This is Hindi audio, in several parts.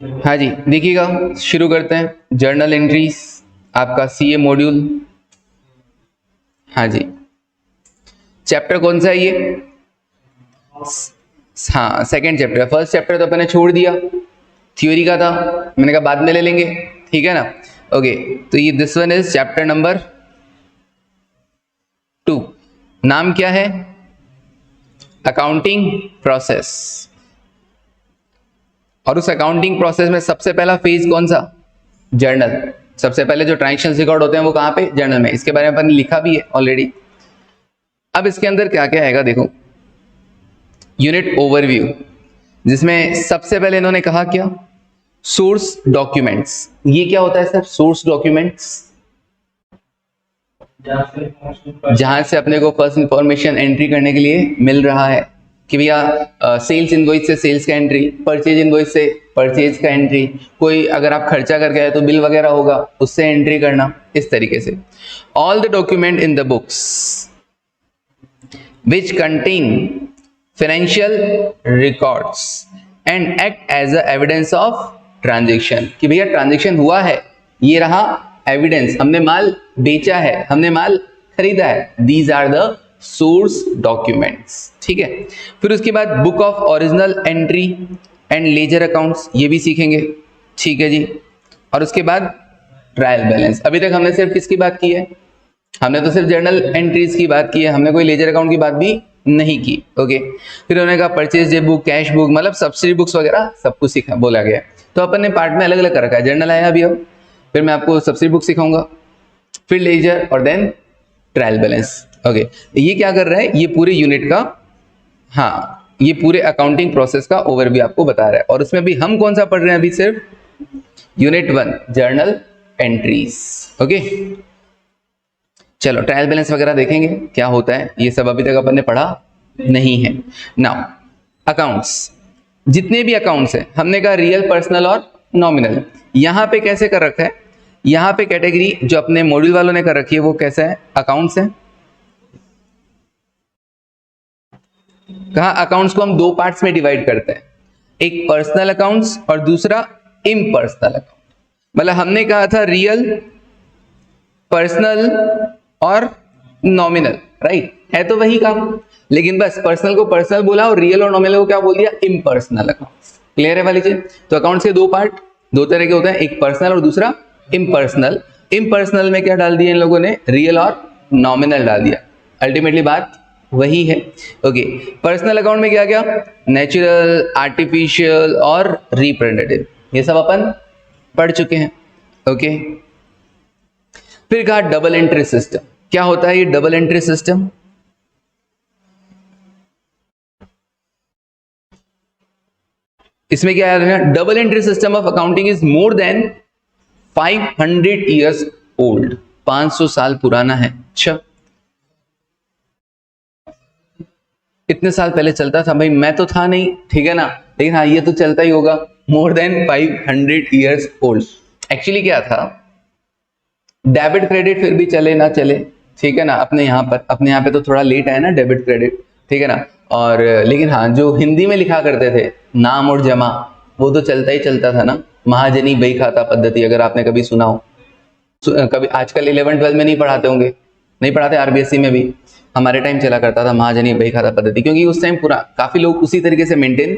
हाँ जी, देखिएगा, शुरू करते हैं। जर्नल एंट्रीज, आपका सीए मॉड्यूल। हाँ जी, चैप्टर कौन सा है ये? हाँ, सेकंड चैप्टर। फर्स्ट चैप्टर तो अपने छोड़ दिया, थ्योरी का था, मैंने कहा बाद में ले लेंगे, ठीक है ना। ओके, तो ये this one is chapter number 2। नाम क्या है? Accounting process. और उस अकाउंटिंग प्रोसेस में सबसे पहला फेज कौन सा? जर्नल। सबसे पहले जो ट्रांजैक्शन रिकॉर्ड होते हैं वो कहाँ पे? जर्नल में। इसके बारे में अपन लिखा भी है ऑलरेडी। अब इसके अंदर क्या क्या आएगा देखो, यूनिट ओवरव्यू, जिसमें सबसे पहले इन्होंने कहा क्या? Source documents. ये क्या होता है सर? सोर्स डॉक्यूमेंट्स जहां से अपने को फर्स्ट इंफॉर्मेशन एंट्री करने के लिए मिल रहा है कि भैया सेल्स इनवॉइस से सेल्स का एंट्री, परचेज इनवॉइस से परचेज का एंट्री, कोई अगर आप खर्चा करके आए तो बिल वगैरह होगा उससे एंट्री करना, इस तरीके से। All the document in the books which contain financial records and act as a evidence of transaction, कि भैया ट्रांजेक्शन हुआ है, ये रहा एविडेंस, हमने माल बेचा है, हमने माल खरीदा है। These are the source documents, ठीक है। फिर उसके बाद book of original entry and ledger accounts, ये भी सीखेंगे, ठीक है जी। और उसके बाद ट्रायल बैलेंस। अभी तक हमने सिर्फ किसकी बात की है? हमने तो सिर्फ जर्नल एंट्रीज की बात की है, हमने कोई लेजर अकाउंट की बात भी नहीं की। ओके, फिर उन्होंने कहा purchase day book, cash book, मतलब सब्सिडी बुक्स वगैरह सब कुछ सीखा, बोला गया। तो अपन ने पार्ट में अलग अलग कर रखा है। जर्नल आया अभी, अब फिर मैं आपको सब्सिडी बुक सिखाऊंगा, फिर लेजर और देन ट्रायल बैलेंस। ओके, ये क्या कर रहा है? ये पूरे यूनिट का, हाँ, ये पूरे अकाउंटिंग प्रोसेस का ओवरव्यू आपको बता रहा है। और उसमें अभी हम कौन सा पढ़ रहे हैं? अभी सिर्फ यूनिट 1 जर्नल एंट्रीज। ओके, चलो ट्रायल बैलेंस वगैरह देखेंगे क्या होता है, ये सब अभी तक अपन ने पढ़ा नहीं है। नाउ अकाउंट्स, जितने भी अकाउंट्स हैं, हमने कहा रियल, पर्सनल और नॉमिनल। यहां पे कैसे कर रखा है? यहां पे कैटेगरी जो अपने मॉड्यूल वालों ने कर रखी है वो कैसा है? अकाउंट्स है। कहा अकाउंट्स को हम दो पार्ट्स में डिवाइड करते हैं, एक पर्सनल अकाउंट्स और दूसरा इम्पर्सनल अकाउंट। मतलब हमने कहा था रियल, पर्सनल और नॉमिनल, राइट? है तो वही काम, लेकिन बस पर्सनल को पर्सनल बोला और रियल और नॉमिनल को क्या बोल दिया? Impersonal accounts. क्लियर है वाली चीज? तो अकाउंट्स के दो पार्ट, दो तरह के होते हैं, एक पर्सनल और दूसरा इम्पर्सनल। इम्पर्सनल में क्या डाल दिया इन लोगों ने? रियल और नॉमिनल डाल दिया। अल्टीमेटली बात वही है। ओके, पर्सनल अकाउंट में क्या क्या? नेचुरल, आर्टिफिशियल और रिप्रेजेंटेटिव, ये सब अपन पढ़ चुके हैं। ओके, फिर कहा डबल एंट्री सिस्टम। क्या होता है ये डबल एंट्री सिस्टम? इसमें क्या है? Double entry system of accounting is more than 500 years old. 500 साल पुराना है। अच्छा, इतने साल पहले चलता था भाई, मैं तो था नहीं, ठीक है ना, लेकिन हाँ ये तो चलता ही होगा। More than 500 years old. Actually क्या था, डेबिट क्रेडिट फिर भी चले ना चले, ठीक है ना, अपने यहाँ पे तो थोड़ा लेट आया ना डेबिट क्रेडिट, ठीक है ना। और लेकिन हाँ, जो हिंदी में लिखा करते थे नाम और जमा, वो तो चलता ही चलता था ना। महाजनी बही खाता पद्धति, अगर आपने कभी सुना हो, कभी आजकल 11-12 में नहीं पढ़ाते होंगे, नहीं पढ़ाते, आरबीएसई में भी। हमारे टाइम चला करता था महाजनी बही खाता पद्धति, क्योंकि उस टाइम पूरा काफी लोग उसी तरीके से मेंटेन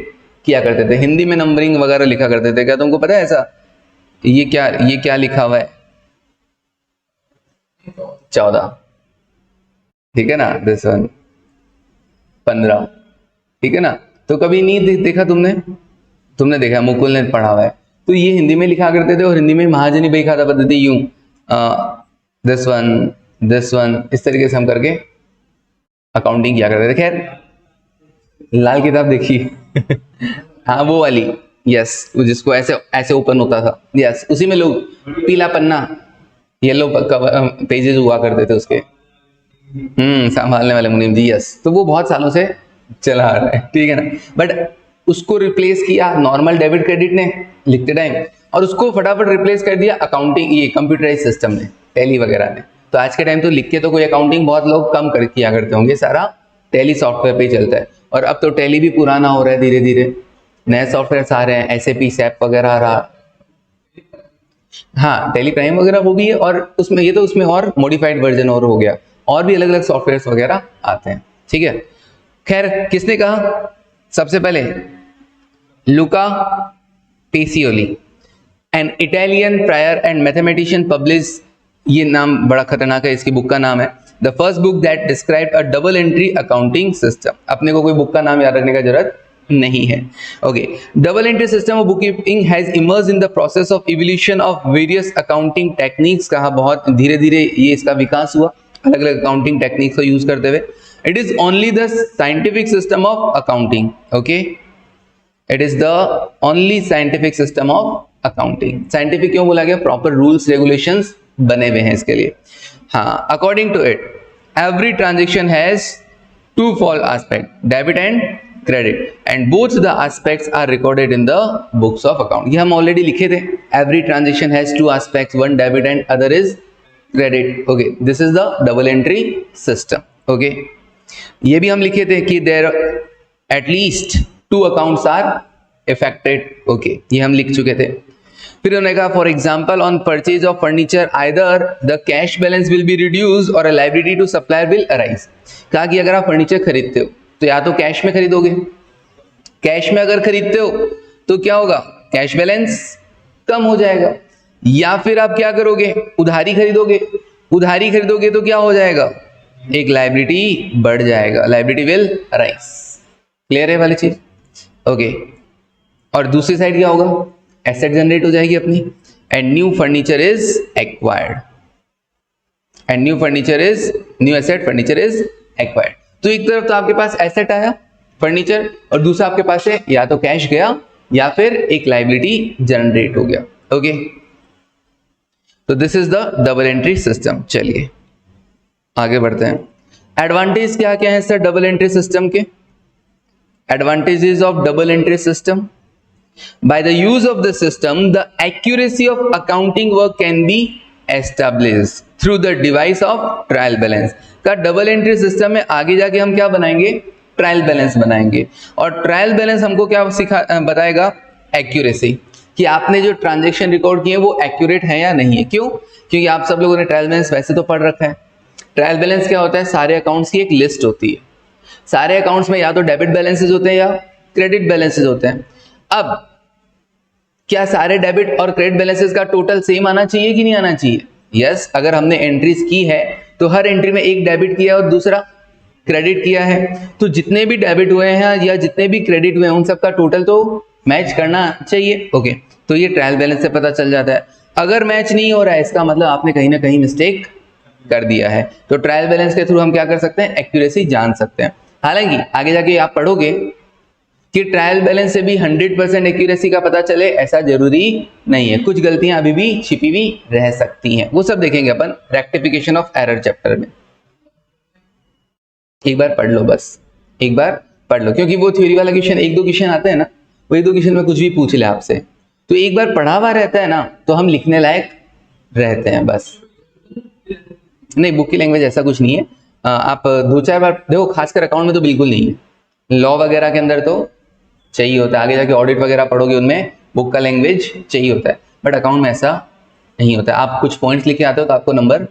किया करते थे, हिंदी में नंबरिंग वगैरह लिखा करते थे। क्या तुमको पता है ऐसा? ये क्या लिखा हुआ है? 14, ठीक है ना, दिस वन 15, ठीक है ना। तो कभी नहीं देखा तुमने देखा, मुकुल ने पढ़ा हुआ है। तो ये हिंदी में लिखा करते थे और हिंदी में महाजनी बही खाता पद्धति यूं दिस वन इस तरीके से हम करके अकाउंटिंग किया करते थे। खैर लाल किताब देखी हाँ वो वाली, यस, जिसको ऐसे ऐसे ओपन होता था, यस, उसी में लोग पीला पन्ना, येलो पेजेस हुआ करते थे उसके। संभालने वाले मुनीम जी, यस। तो वो बहुत सालों से चला आ रहा है, ठीक है ना। बट उसको रिप्लेस किया नॉर्मल डेबिट क्रेडिट ने लिखते टाइम, और उसको फटाफट रिप्लेस कर दिया अकाउंटिंग, ये कंप्यूटराइज सिस्टम ने, टैली वगैरह ने। तो आज के टाइम तो लिख के तो कोई अकाउंटिंग बहुत लोग कम किया करते होंगे, सारा टैली सॉफ्टवेयर पे ही चलता है। और अब तो टैली भी पुराना हो रहा है धीरे धीरे, नए सॉफ्टवेयर आ रहे हैं, SAP SAP वगैरह आ रहा, हाँ टेली प्राइम वगैरह वो भी है, और उसमें ये तो उसमें और मॉडिफाइड वर्जन और हो गया, और भी अलग अलग सॉफ्टवेयर वगैरह आते हैं, ठीक है। खैर किसने कहा सबसे पहले? Luca Pacioli, an Italian friar and mathematician publish, ये नाम बड़ा खतरनाक है, इसकी बुक का नाम है the first book that describe a double entry accounting system. अपने को कोई बुक का नाम याद रखने का जरूरत नहीं है। Okay, double entry system of book keeping has emerge in the process of evolution of various accounting techniques. कहा बहुत धीरे धीरे ये इसका विकास हुआ अलग अलग अकाउंटिंग टेक्निक्स को यूज करते हुए। It is only the scientific system of accounting. Okay, it is the only scientific system of accounting. Scientific क्यों बोला गया? प्रॉपर रूल्स रेगुलेशंस बने हुए हैं इसके लिए। हाँ, according to it every transaction has twofold aspect, debit and credit, and both the aspects are recorded in the books of account. ये हम ऑलरेडी लिखे थे, every transaction has two aspects, one debit and other is credit. Okay, this is the double entry system. Okay, ये भी हम लिखे थे कि there at least two accounts are affected. Okay, ये हम लिख चुके थे। फिर उन्होंने कहा for example on purchase of furniture either the cash balance will be reduce और a liability to supplier will arise. कहा कि अगर आप फर्नीचर खरीदते हो तो या तो कैश में खरीदोगे, कैश में अगर खरीदते हो तो क्या होगा? कैश बैलेंस कम हो जाएगा, या फिर आप क्या करोगे? उधारी खरीदोगे, उधारी खरीदोगे तो क्या हो जाएगा? एक लायबिलिटी बढ़ जाएगा, लायबिलिटी विल अराइज। क्लियर है वाली चीज? ओके, और दूसरी साइड क्या होगा? एसेट जनरेट हो जाएगी अपनी, and new furniture is acquired, and new furniture is new asset furniture is acquired. तो एक तरफ तो आपके पास एसेट आया फर्नीचर, और दूसरा आपके पास है या तो कैश गया या फिर एक लायबिलिटी जनरेट हो गया। ओके, तो this is the double entry system. चलिए आगे बढ़ते हैं। एडवांटेज क्या क्या है सर डबल एंट्री सिस्टम के? Advantages of double entry system: by the use of the system the accuracy of accounting work can be established through the device of trial balance। का डबल एंट्री सिस्टम में आगे जाके हम क्या बनाएंगे? ट्रायल बैलेंस बनाएंगे, और ट्रायल बैलेंस हमको क्या बताएगा? एक्यूरेसी, कि आपने जो ट्रांजैक्शन रिकॉर्ड किए वो एक्यूरेट है या नहीं है। क्यों? क्योंकि आप सब लोगों ने ट्रायल बैलेंस वैसे तो पढ़ रखा है। ट्रायल बैलेंस क्या होता है? सारे अकाउंट्स की एक लिस्ट होती है, सारे अकाउंट्स में या तो डेबिट बैलेंसेज होते हैं या क्रेडिट बैलेंसेज होते हैं। अब क्या सारे डेबिट और क्रेडिट बैलेंसेस का टोटल सेम आना चाहिए कि नहीं आना चाहिए? यस, अगर हमने एंट्रीज की है तो हर एंट्री में एक डेबिट किया और दूसरा क्रेडिट किया है, तो जितने भी डेबिट हुए हैं या जितने भी क्रेडिट हुए हैं उन सबका टोटल तो मैच करना चाहिए। ओके, तो ये ट्रायल बैलेंस से पता चल जाता है। अगर मैच नहीं हो रहा है इसका मतलब आपने कहीं ना कहीं मिस्टेक कर दिया है, तो ट्रायल बैलेंस के थ्रू हम क्या कर सकते हैं? एक्यूरेसी जान सकते हैं। हालांकि आगे जाके आप पढ़ोगे कि ट्रायल बैलेंस से भी 100% एक्यूरेसी का पता चले ऐसा जरूरी नहीं है, कुछ गलतियां अभी भी छिपी हुई रह सकती हैं, वो सब देखेंगे अपन रेक्टिफिकेशन ऑफ एरर चैप्टर में। एक बार पढ़ लो, बस एक बार पढ़ लो, क्योंकि वो थ्योरी वाला क्वेश्चन एक दो क्वेश्चन आते हैं ना, वो एक दो क्वेश्चन में कुछ भी पूछ ले आपसे, तो एक बार पढ़ा हुआ रहता है ना तो हम लिखने लायक रहते हैं बस। नहीं, बुक की लैंग्वेज ऐसा कुछ नहीं है, आप दो चार बार देखो, खासकर अकाउंट में तो बिल्कुल नहीं है, लॉ वगैरह के अंदर तो चाहिए होता है, आगे जाके ऑडिट वगैरह पढ़ोगे उनमें बुक का लैंग्वेज चाहिए होता है, बट अकाउंट में ऐसा नहीं होता है। आप कुछ पॉइंट्स लिखे आते हो तो आपको नंबर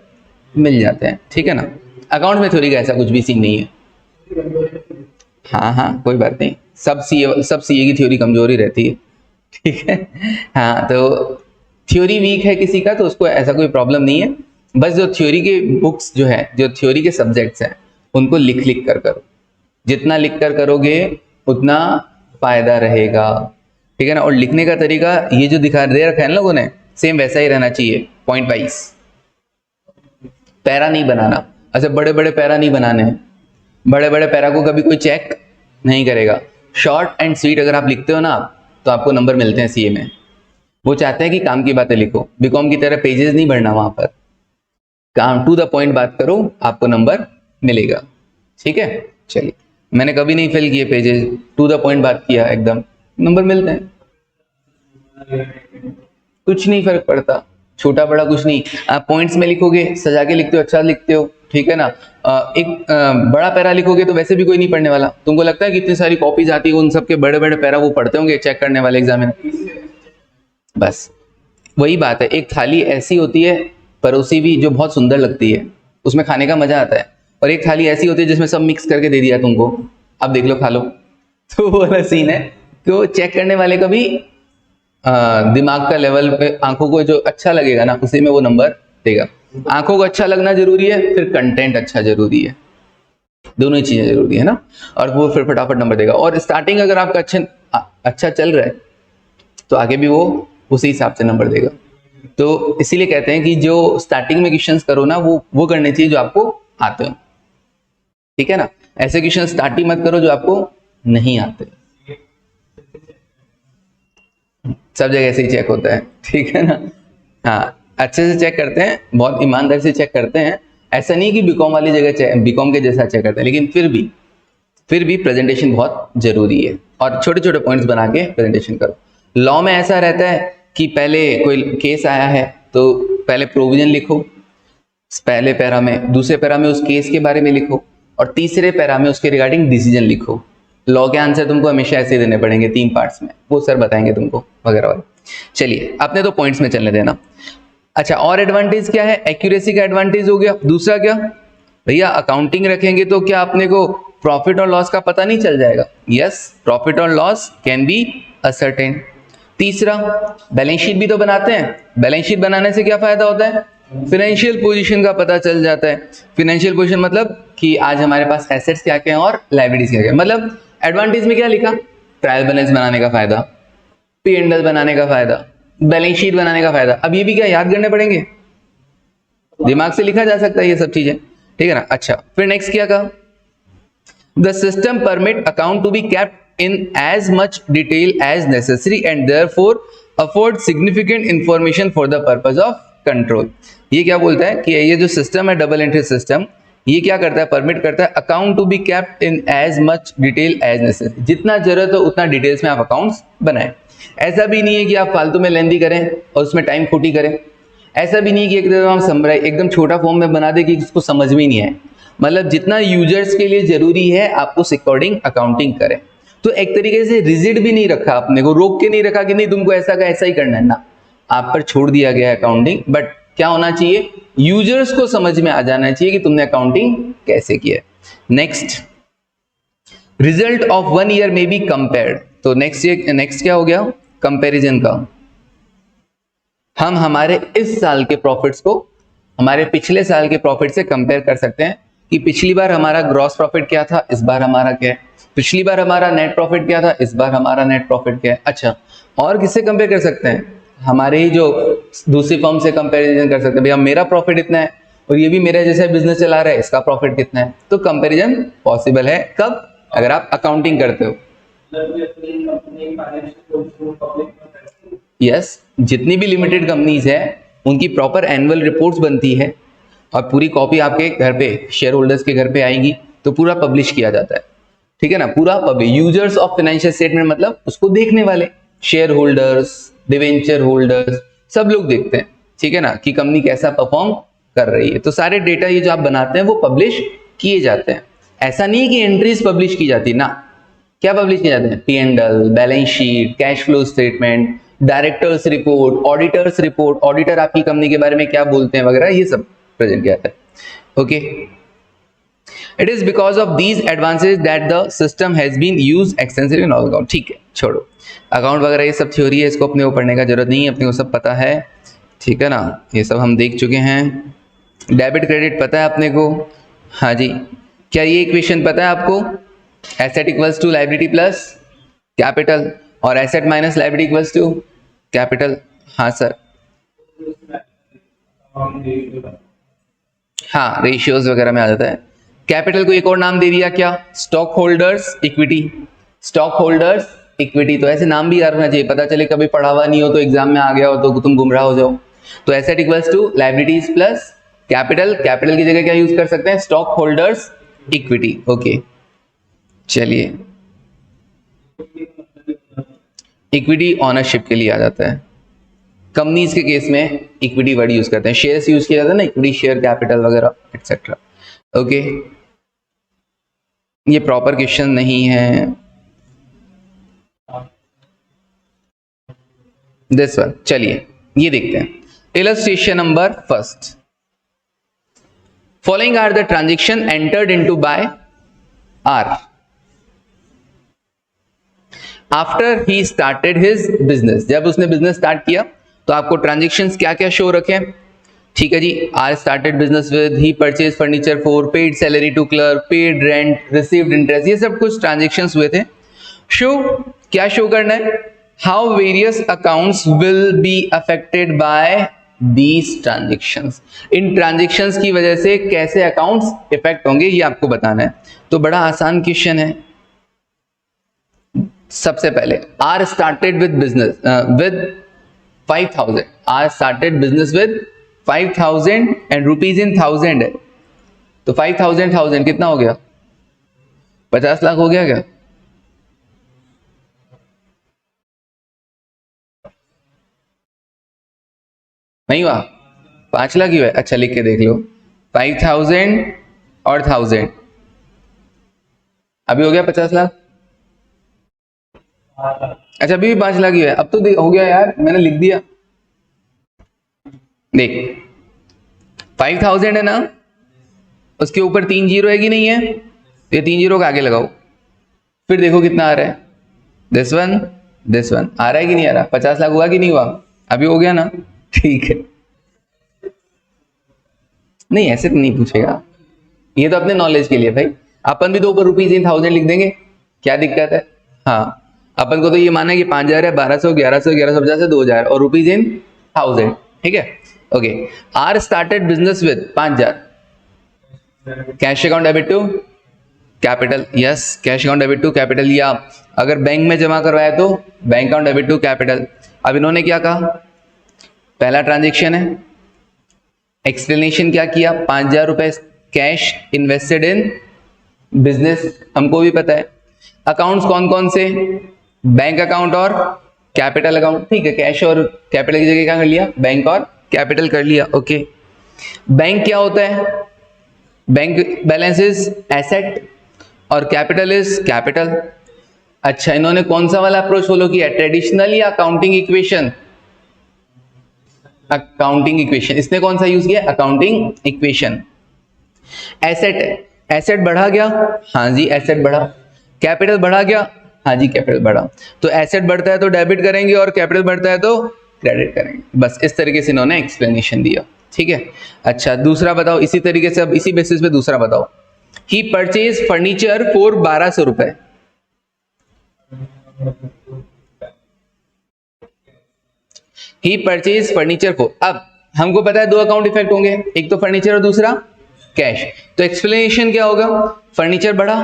मिल जाते हैं, ठीक है ना। अकाउंट में थ्योरी का ऐसा कुछ भी सीन नहीं है। हाँ हाँ, कोई बात नहीं, सब सीए की थ्योरी कमजोरी रहती है, ठीक है। हाँ, तो थ्योरी वीक है किसी का तो उसको ऐसा कोई प्रॉब्लम नहीं है, बस जो थ्योरी के बुक्स जो है, जो थ्योरी के सब्जेक्ट्स हैं उनको लिख लिख कर करो, जितना लिख कर करोगे उतना फायदा रहेगा, ठीक है ना। और लिखने का तरीका ये जो दिखा दे रखा है ना लोगों ने, सेम वैसा ही रहना चाहिए, पॉइंट वाइज, पैरा नहीं बनाना। अच्छा, बड़े बड़े पैरा नहीं बनाने हैं, बड़े बड़े पैरा को कभी कोई चेक नहीं करेगा। शॉर्ट एंड स्वीट अगर आप लिखते हो ना तो आपको नंबर मिलते हैं सीए में। वो चाहते हैं कि काम की बातें लिखो, बीकॉम की तरह पेजेस नहीं बढ़ना, वहां पर काम टू द पॉइंट बात करो, आपको नंबर मिलेगा, ठीक है। चलिए, मैंने कभी नहीं फिल किए पेजेस, टू द पॉइंट बात किया एकदम, नंबर मिलते हैं, कुछ नहीं फर्क पड़ता, छोटा बड़ा कुछ नहीं। आप पॉइंट्स में लिखोगे, सजा के लिखते हो, अच्छा लिखते हो, ठीक है ना, एक बड़ा पैरा लिखोगे तो वैसे भी कोई नहीं पढ़ने वाला। तुमको लगता है कि इतनी सारी कॉपीज आती है, उन सबके बड़े बड़े पैरा वो पढ़ते होंगे चेक करने वाले एग्जामिनर? बस वही बात है, एक थाली ऐसी होती है परोसी भी जो बहुत सुंदर लगती है, उसमें खाने का मजा आता है, और एक थाली ऐसी होती है जिसमें सब मिक्स करके दे दिया तुमको, अब देख लो खा लो। तो वो वाला सीन है। तो चेक करने वाले का भी दिमाग का लेवल पे आंखों को जो अच्छा लगेगा ना उसी में वो नंबर देगा। आंखों को अच्छा लगना जरूरी है, फिर कंटेंट अच्छा जरूरी है, दोनों ही चीजें जरूरी है ना, और वो फिर फटाफट नंबर देगा। और स्टार्टिंग अगर आपका अच्छा चल रहा है तो आगे भी वो उसी हिसाब से नंबर देगा। तो इसीलिए कहते हैं कि जो स्टार्टिंग में क्वेश्चंस करो ना वो करने चाहिए जो आपको आते हो, ठीक है ना। ऐसे क्वेश्चन स्टार्ट ही मत करो जो आपको नहीं आते। सब जगह ऐसे ही चेक होता है, ठीक है ना। हाँ, अच्छे से चेक करते हैं, बहुत ईमानदारी से चेक करते हैं। ऐसा नहीं कि बीकॉम वाली जगह बीकॉम के जैसा चेक करते हैं, लेकिन फिर भी प्रेजेंटेशन बहुत जरूरी है, और छोटे छोटे पॉइंट्स बना के प्रेजेंटेशन करो। लॉ में ऐसा रहता है कि पहले कोई केस आया है तो पहले प्रोविजन लिखो पहले पैरा में, दूसरे पैरा में उस केस के बारे में लिखो, और तीसरे पैरा में उसके रिगार्डिंग डिसीजन लिखो। लॉ के आंसर तुमको हमेशा ऐसे देने पड़ेंगे 3 पार्ट्स में, वो सर बताएंगे तुमको वगैरह वगैरह। चलिए अपने तो पॉइंट्स में चलने देना। अच्छा, और एडवांटेज क्या है? एक्यूरेसी का एडवांटेज हो गया। दूसरा क्या भैया, अकाउंटिंग रखेंगे तो क्या अपने को प्रॉफिट और लॉस का पता नहीं चल जाएगा? यस, प्रॉफिट और लॉस कैन बी असर्टेन। तीसरा, बैलेंस शीट भी तो बनाते हैं। बैलेंस शीट बनाने से क्या फायदा होता है? फाइनेंशियल पोजीशन का पता चल जाता है। फाइनेंशियल पोजीशन मतलब कि आज हमारे पास एसेट्स क्या क्या हैं और लायबिलिटीज क्या क्या। मतलब एडवांटेज में क्या लिखा? ट्रायल बैलेंस बनाने का फायदा, P&L बनाने का फायदा, बैलेंस शीट बनाने का फायदा। अब ये भी क्या याद करने पड़ेंगे? दिमाग से लिखा जा सकता है ये सब चीजें, ठीक है ना। अच्छा, फिर नेक्स्ट क्या कहा? The system permit account to be kept in as much detail as necessary and therefore afford significant information for the purpose of control. ये क्या बोलता है कि ये जो सिस्टम है डबल एंट्री सिस्टम, ये क्या करता है? परमिट करता है account to be kept in as much detail as necessary. जितना जरूरत हो उतना डिटेल्स में आप अकाउंट्स बनाएं। ऐसा भी नहीं है कि आप फालतू में लेंदी करें और उसमें टाइम खोटी करें। ऐसा भी नहीं है कि एकदम छोटा फॉर्म में बना दे कि इसको समझ में ही नहीं आए। मतलब जितना यूजर्स के लिए जरूरी है आप उस अकॉर्डिंग अकाउंटिंग करें। तो एक तरीके से रिजिड भी नहीं रखा, अपने को रोक के नहीं रखा कि नहीं तुमको ऐसा का ऐसा ही करना है ना, आप पर छोड़ दिया गया है अकाउंटिंग। बट क्या होना चाहिए? यूजर्स को समझ में आ जाना चाहिए कि तुमने अकाउंटिंग कैसे किया। नेक्स्ट, रिजल्ट ऑफ 1 ईयर में बी कंपेयर्ड। तो नेक्स्ट क्या हो गया? कंपैरिजन का। हम हमारे इस साल के प्रॉफिट्स को हमारे पिछले साल के प्रॉफिट से कंपेयर कर सकते हैं कि पिछली बार हमारा ग्रॉस प्रॉफिट क्या था, इस बार हमारा क्या है। पिछली बार हमारा नेट प्रॉफिट क्या था, इस बार हमारा नेट प्रॉफिट क्या है। अच्छा, और किससे कंपेयर कर सकते हैं? हमारे ही जो दूसरी फर्म से कंपैरिजन कर सकते हैं। भैया मेरा प्रॉफिट इतना है और ये भी मेरे जैसा बिजनेस चला रहा है, इसका प्रॉफिट कितना है। तो कंपैरिजन पॉसिबल है कब? अगर आप अकाउंटिंग करते हो। यस, जितनी भी लिमिटेड कंपनीज है उनकी प्रॉपर एनुअल रिपोर्ट्स बनती है और पूरी कॉपी आपके घर पे शेयर होल्डर्स के घर पे आएगी, तो पूरा पब्लिश किया जाता है, ठीक है ना। पूरा publish, users of financial statement मतलब उसको देखने वाले शेयर होल्डर्स, डिवेंचर होल्डर्स, सब लोग देखते हैं, ठीक है ना, कि कंपनी कैसा परफॉर्म कर रही है। तो सारे डेटा ये जो आप बनाते हैं वो पब्लिश किए जाते हैं। ऐसा नहीं कि एंट्रीज पब्लिश की जाती ना, क्या पब्लिश किए जाते हैं? P&L, balance sheet, cash flow statement, directors report, auditors report, auditor आपकी कंपनी के बारे में क्या बोलते हैं वगैरह, ये सब प्रेजेंट किया जाता है। Okay, it is because of these advances that the system has been used extensively in all account. ठीक है, छोड़ो अकाउंट वगैरह ये सब थ्योरी है, इसको अपने को पढ़ने का जरूरत नहीं है, अपने को सब पता है, ठीक है ना, ये सब हम देख चुके हैं। डेबिट क्रेडिट पता है अपने को? हाँ जी। क्या ये इक्वेशन पता है आपको? Asset equals to liability plus capital और asset minus liability equals to capital. हाँ सर, हाँ रेशियोज वगैरह में आ जाता है। कैपिटल को एक और नाम दे दिया क्या? Stock holders equity. Stock holders equity, तो ऐसे नाम भी याद रखना चाहिए, पता चले कभी पढ़ा हुआ नहीं हो तो एग्जाम में आ गया हो तो तुम गुमराह हो जाओ। तो asset equals to liabilities plus capital, capital की जगह क्या यूज कर सकते हैं? Stock holders equity. ओके, चलिए इक्विटी ऑनरशिप के लिए आ जाता है। कंपनीज के केस में इक्विटी वर्ड यूज करते हैं, शेयर्स यूज किया जाता है ना, इक्विटी शेयर कैपिटल वगैरह एक्सेट्रा। ओके, ये प्रॉपर क्वेश्चन नहीं है। दिस वन, चलिए ये देखते हैं। Illustration number first, following are the transaction entered into by R after he started his business. जब उसने बिजनेस स्टार्ट किया तो आपको ट्रांजेक्शन्स क्या क्या शो रखे, ठीक है जी। R started business with, he purchase furniture for, paid salary to clerk, paid rent, received interest, ये सब कुछ ट्रांजेक्शन्स हुए थे। शो क्या शो करना है, how various accounts will be affected by these transactions, in transactions की वजह से कैसे अकाउंट्स इफेक्ट होंगे ये आपको बताना है। तो बड़ा आसान क्वेश्चन है। सबसे पहले R started with business with 5000, R started business with 5000 and rupees in 1000 है, तो 5000 कितना हो गया, 50 लाख हो गया क्या? नहीं हुआ, 5 लाख ही हुआ। अच्छा लिख के देख लो, 5000 और 1000, अभी हो गया 50 लाख। अच्छा अभी भी 5 लाख ही है, अब तो हो गया यार, मैंने लिख दिया। देख 5000 है ना, उसके ऊपर 3 जीरो है कि नहीं है, तो ये 3 जीरो का आगे लगाओ, फिर देखो कितना आ रहा है। दिस वन आ रहा है कि नहीं आ रहा, 50 लाख हुआ कि नहीं हुआ, अभी हो गया ना, ठीक है। नहीं ऐसे तो नहीं पूछेगा, ये तो अपने नॉलेज के लिए भाई, अपन भी तो ऊपर रुपीज इन 1000 लिख देंगे, क्या दिक्कत है। हाँ अपन को तो ये माना है कि 5000 है, 1200, 1100, 1150 है, 2000 और रुपीज इन 1000, ठीक है। Okay, R started business with 5000, cash account debit to capital, yes cash account debit to capital, या अगर बैंक में जमा करवाया तो bank account debit to capital. अब इन्होंने क्या कहा, पहला ट्रांजेक्शन है, एक्सप्लेनेशन क्या किया, 5000 रुपए कैश इन्वेस्टेड इन बिजनेस, हमको भी पता है। अकाउंट्स कौन कौन से, बैंक अकाउंट और कैपिटल अकाउंट, ठीक है। कैश और कैपिटल की जगह क्या कर लिया, बैंक और कैपिटल कर लिया, ओके। बैंक क्या होता है, बैंक बैलेंस इज एसेट और कैपिटल इज कैपिटल। अच्छा इन्होंने कौन सा वाला अप्रोच फॉलो किया, ट्रेडिशनल या अकाउंटिंग इक्वेशन, अकाउंटिंग इक्वेशन। इसने कौन सा यूज किया, अकाउंटिंग इक्वेशन। एसेट है, एसेट बढ़ा गया, हाँ जी एसेट बढ़ा, कैपिटल बढ़ा गया, हाँ जी कैपिटल बढ़ा। तो एसेट बढ़ता है तो डेबिट करेंगे और कैपिटल बढ़ता है तो क्रेडिट करेंगे, बस इस तरीके से इन्होंने एक्सप्लेनेशन दिया, ठीक है। अच्छा दूसरा बताओ, इसी तरीके से अब इसी बेसिस पे दूसरा बताओ, ही परचेज फर्नीचर फॉर 1200 रुपए, ही परचेज फर्नीचर फॉर, अब हमको पता है दो अकाउंट इफेक्ट होंगे, एक तो फर्नीचर और दूसरा कैश। तो एक्सप्लेनेशन क्या होगा, फर्नीचर बढ़ा,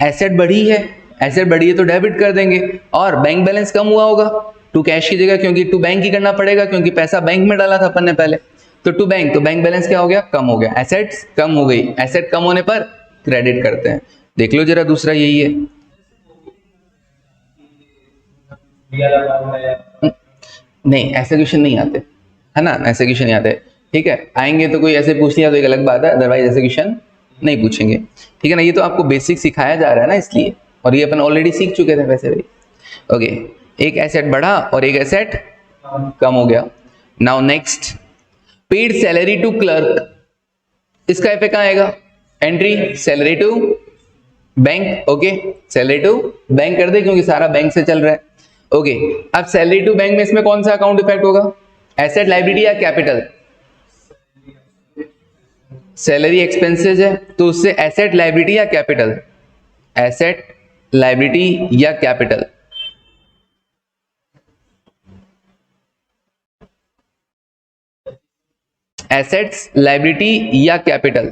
एसेट बढ़ी है, एसेट बढ़ी है तो डेबिट कर देंगे, और बैंक बैलेंस कम हुआ होगा टू कैश की जगह, क्योंकि टू बैंक ही करना पड़ेगा क्योंकि पैसा बैंक में डाला था अपन ने पहले, तो टू बैंक, तो बैंक बैलेंस क्या हो गया, कम हो गया, एसेट्स कम हो गई, एसेट कम होने पर क्रेडिट करते हैं। देख लो जरा दूसरा यही है, नहीं ऐसे क्वेश्चन नहीं आते है ना, ऐसे क्वेश्चन नहीं आते, ठीक है। आएंगे तो कोई ऐसे पूछ लिया तो एक अलग बात है, अदरवाइज ऐसे क्वेश्चन नहीं पूछेंगे, ठीक है ना। ये तो आपको बेसिक सिखाया जा रहा है ना इसलिए, और ये अपन ऑलरेडी सीख चुके थे वैसे भी। ओके, एक एसेट बढ़ा और एक एसेट कम हो गया। Now next, paid salary to clerk, इसका इफेक्ट कहाँ आएगा, entry salary to bank, okay salary to bank कर दे क्योंकि सारा बैंक से चल रहा है, ओके। अब सैलरी टू बैंक में इसमें कौन सा अकाउंट इफेक्ट होगा, एसेट लायबिलिटी या कैपिटल, सैलरी एक्सपेंसेस है तो उससे एसेट लायबिलिटी या कैपिटल, एसेट लायबिलिटी या कैपिटल, एसेट्स लायबिलिटी या कैपिटल,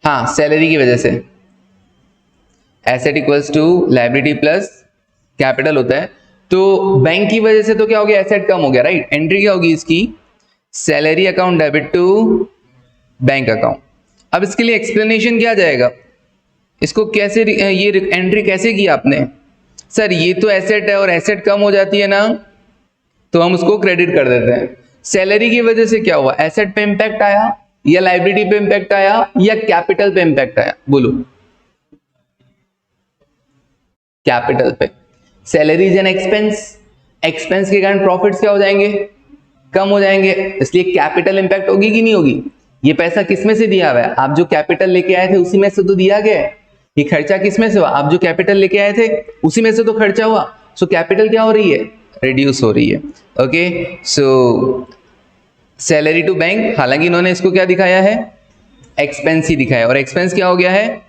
हाँ सैलरी की वजह से, asset equals to liability plus capital होता है, तो बैंक की वजह से तो क्या हो गया, एसेट कम हो गया, राइट। एंट्री क्या होगी इसकी, salary account debit to bank account. अब इसके लिए एक्सप्लेनेशन क्या जाएगा, इसको कैसे ये एंट्री कैसे की आपने, सर ये तो एसेट है और एसेट कम हो जाती है ना तो हम उसको क्रेडिट कर देते हैं, सैलरी की वजह से क्या हुआ, एसेट पे इंपैक्ट आया या लाइबिलिटी पे इंपैक्ट आया या कैपिटल पे इंपैक्ट आया, बोलो। कैपिटल पे। Salary is an expense, expense के कारण प्रॉफिट्स क्या हो जाएंगे, कम हो जाएंगे, इसलिए कैपिटल इंपैक्ट होगी कि नहीं होगी। ये पैसा किस में से दिया हुआ है, आप जो कैपिटल लेके आए थे उसी में से तो दिया गया है। ये खर्चा किस में से हुआ, आप जो कैपिटल लेके आए थे उसी में से तो खर्चा हुआ। सो कैपिटल क्या हो रही है, रिड्यूस हो रही है। Okay, so salary to bank, हालांकि इन्होंने इसको क्या दिखाया है, एक्सपेंस ही दिखाया, और एक्सपेंस क्या हो गया है,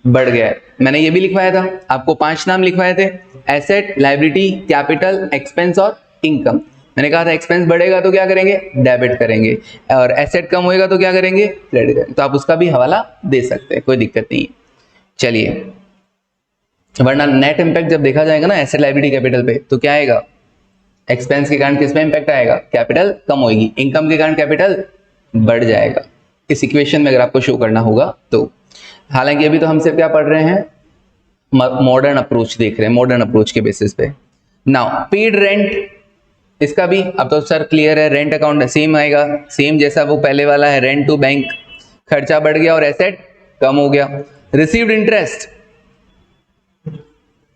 बढ़ गया है। मैंने ये भी लिखवाया था, आपको 5 नाम लिखवाए थे, एसेट, लाइबिलिटी, कैपिटल, एक्सपेंस और इनकम। मैंने कहा था एक्सपेंस बढ़ेगा तो क्या करेंगे, डेबिट करेंगे, और एसेट कम होएगा तो क्या करेंगे, क्रेडिट करेंगे। तो आप उसका भी हवाला दे सकते हैं, कोई दिक्कत नहीं है। चलिए, वरना नेट इंपैक्ट जब देखा जाएगा ना एसेट लाइबिलिटी कैपिटल पे, तो क्या आएगा, एक्सपेंस के कारण किस में इंपैक्ट आएगा, कैपिटल कम होगी, इनकम के कारण कैपिटल बढ़ जाएगा। इस इक्वेशन में अगर आपको शो करना होगा तो। हालांकि अभी तो हम सिर्फ क्या पढ़ रहे हैं, मॉडर्न अप्रोच देख रहे हैं, मॉडर्न अप्रोच के बेसिस पे। नाउ पेड रेंट, इसका भी अब तो सर क्लियर है, रेंट अकाउंट सेम आएगा, सेम जैसा वो पहले वाला है, रेंट टू बैंक, खर्चा बढ़ गया और एसेट कम हो गया। Received interest,